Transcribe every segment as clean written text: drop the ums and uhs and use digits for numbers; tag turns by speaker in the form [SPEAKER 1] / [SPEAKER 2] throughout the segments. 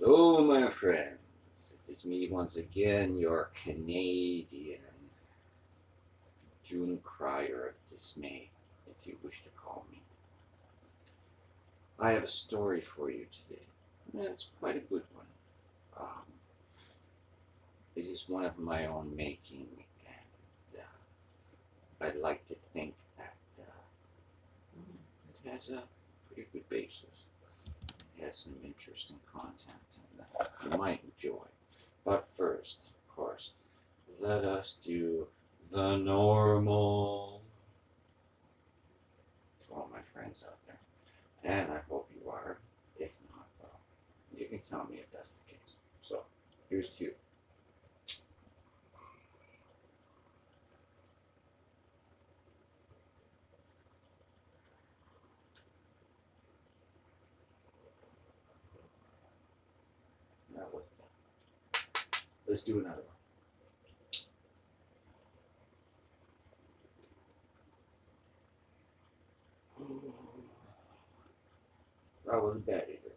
[SPEAKER 1] Hello, my friends. It is me once again, your Canadian June crier of dismay, if you wish to call me. I have a story for you today. It's quite a good one. Um, it is one of my own making, and I'd like to think that it has a pretty good basis. It has some interesting content and you might enjoy. But first, of course, let us do the normal to all my friends out there. And I hope you are. If not, well, you can tell me if that's the case. So, here's to you. Now, let's do another one. That wasn't bad either.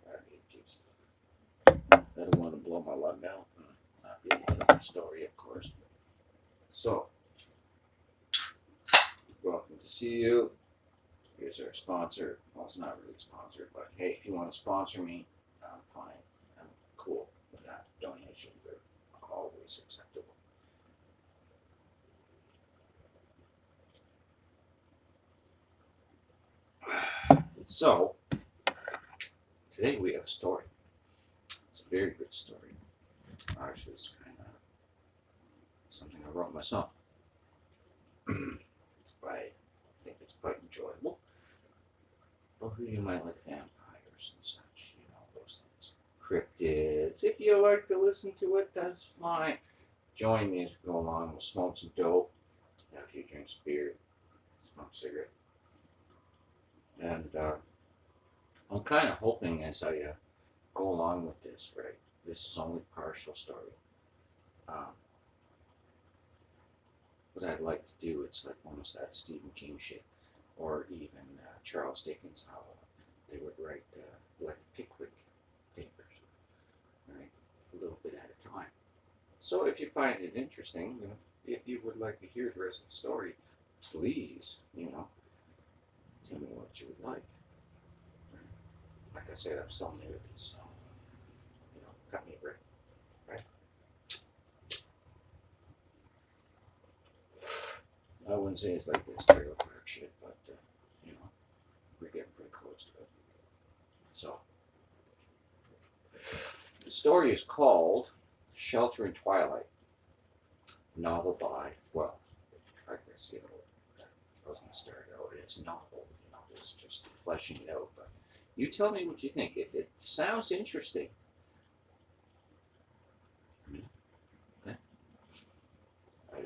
[SPEAKER 1] I don't want to blow my lung out. Not really tell my story, of course. So, welcome to see you. Here's our sponsor. Well, it's not really sponsored, but hey, if you want to sponsor me, I'm fine. I'm cool with that. Donations are always acceptable. So, today we have a story. It's a very good story. Actually, it's kind of something I wrote myself. I think it's quite enjoyable. For who you might like vampires and such, those things. Cryptids. If you like to listen to it, that's fine. Join me as we go along. We'll smoke some dope, have a few drinks of beer, smoke a cigarette. And I'm kind of hoping as I go along with this, right? This is only partial story. What I'd like to do, it's like almost that Stephen King shit, or even Charles Dickens, how they would write like the Pickwick papers, right? A little bit at a time. So if you find it interesting, if you would like to hear the rest of the story, please, tell me what you would like. Like I said, I'm still new at this, so, cut me a break, right? I wouldn't say it's like this trailer park shit, but, we're getting pretty close to it. So, the story is called Shelter in Twilight, novel by, well, I guess, that wasn't start out as novel, it's just fleshing it out, but you tell me what you think. If it sounds interesting, I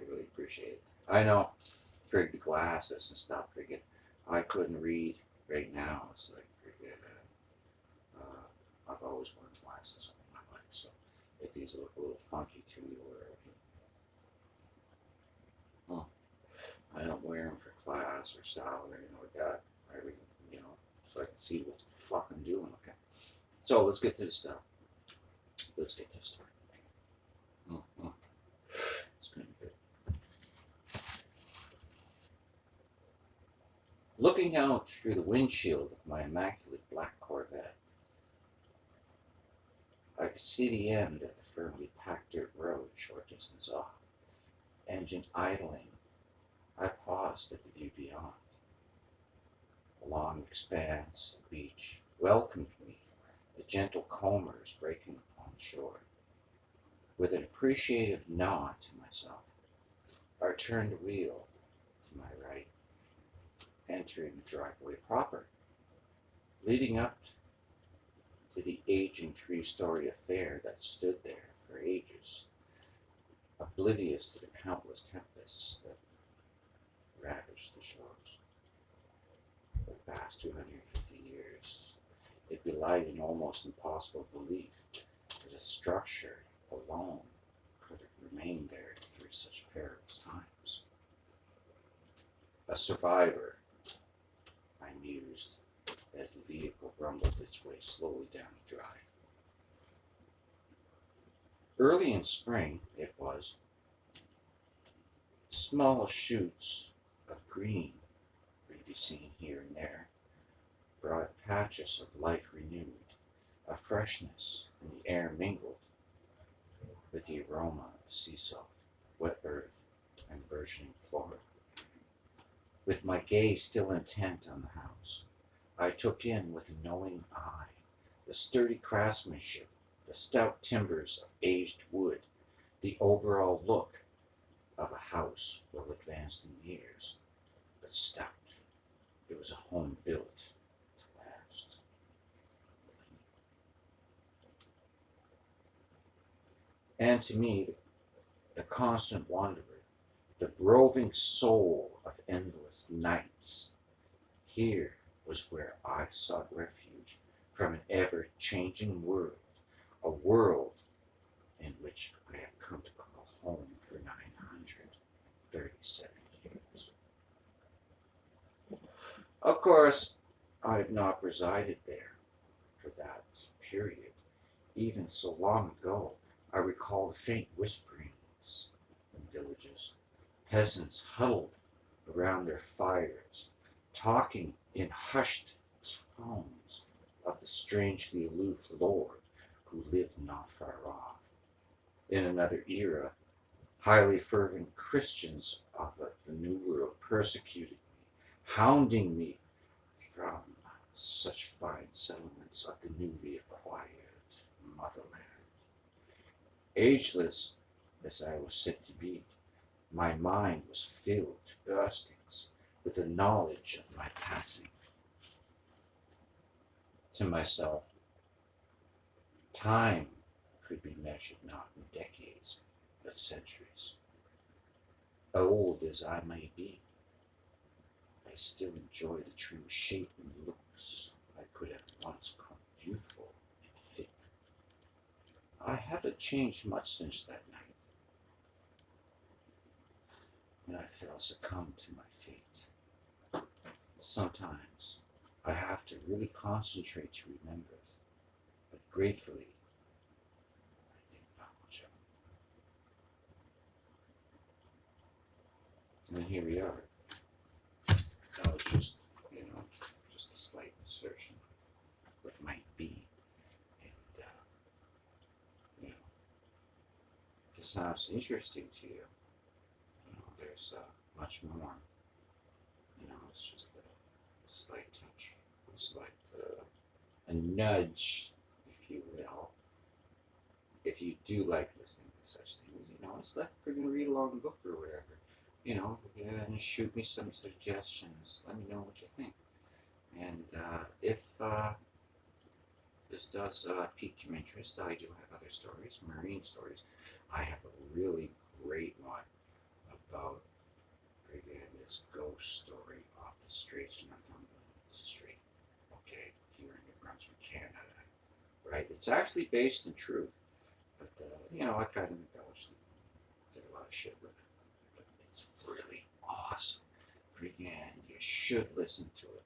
[SPEAKER 1] really appreciate it. I know, frig the glasses and stuff, friggin', I couldn't read right now. It's like, friggin', I've always worn glasses all my life, so if these look a little funky to you, or, I don't wear them for class or style or anything like that. I read, so I can see what the fuck I'm doing, okay? So let's get to the stuff. Let's get to the story. It's gonna be good. Looking out through the windshield of my immaculate black Corvette, I could see the end of the firmly packed dirt road a short distance off. Engine idling, I paused at the view beyond. A long expanse of beach welcomed me, the gentle combers breaking upon the shore. With an appreciative nod to myself, I turned the wheel to my right, entering the driveway proper, leading up to the aging three-story affair that stood there for ages, oblivious to the countless tempests that ravaged the shores. For the past 250 years, it belied an almost impossible belief that a structure alone could have remained there through such perilous times. A survivor, I mused as the vehicle rumbled its way slowly down the drive. Early in spring it was. Small shoots of green could be seen here and there, broad patches of life renewed, a freshness in the air mingled with the aroma of sea salt, wet earth, and burgeoning flora. With my gaze still intent on the house, I took in with a knowing eye the sturdy craftsmanship, the stout timbers of aged wood, the overall look of a house well advanced in years, but stout. It was a home built to last. And to me, the constant wanderer, the roving soul of endless nights, here was where I sought refuge from an ever-changing world, a world in which I have come to call home for 937 years. Of course, I have not resided there for that period. Even so long ago, I recall the faint whisperings in villages, peasants huddled around their fires, talking in hushed tones of the strangely aloof Lord who lived not far off. In another era, highly fervent Christians of the New World persecuted me, hounding me from such fine settlements of the newly acquired motherland. Ageless as I was said to be, my mind was filled to burstings with the knowledge of my passing. To myself, time could be measured not in decades, but centuries. Old as I may be, I still enjoy the true shape and looks I could have once called beautiful and fit. I haven't changed much since that night, when I fell succumb to my fate. Sometimes I have to really concentrate to remember it, but gratefully, I think not much of it. And here we are. That was just, just a slight insertion of what might be. And, if it sounds interesting to you, there's much more. It's just a slight touch, a slight, a nudge, if you will. If you do like listening to such things, it's like freaking read along book or whatever. And shoot me some suggestions. Let me know what you think. And if this does pique your interest, I do have other stories, marine stories. I have a really great one about this ghost story off the Straits of Northumberland Strait. Okay, here in New Brunswick, Canada. Right? It's actually based in truth, but I kind of embellished it. Did a lot of shit with it. But it's really awesome. Freaking, you should listen to it.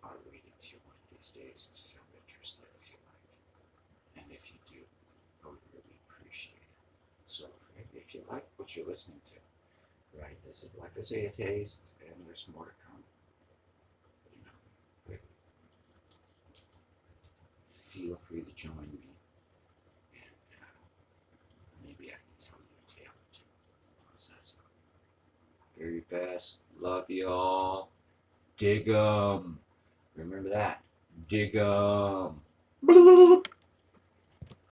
[SPEAKER 1] I'll read it to you one of these days if you're interested, if you like. And if you do, I would really appreciate it. So, if you like what you're listening to, right, this is, like I say, a taste, and there's more to come. Feel free to join me, and maybe I can tell you a tale or two. How's that? Very best. Love y'all. Diggum. Remember that. Diggum.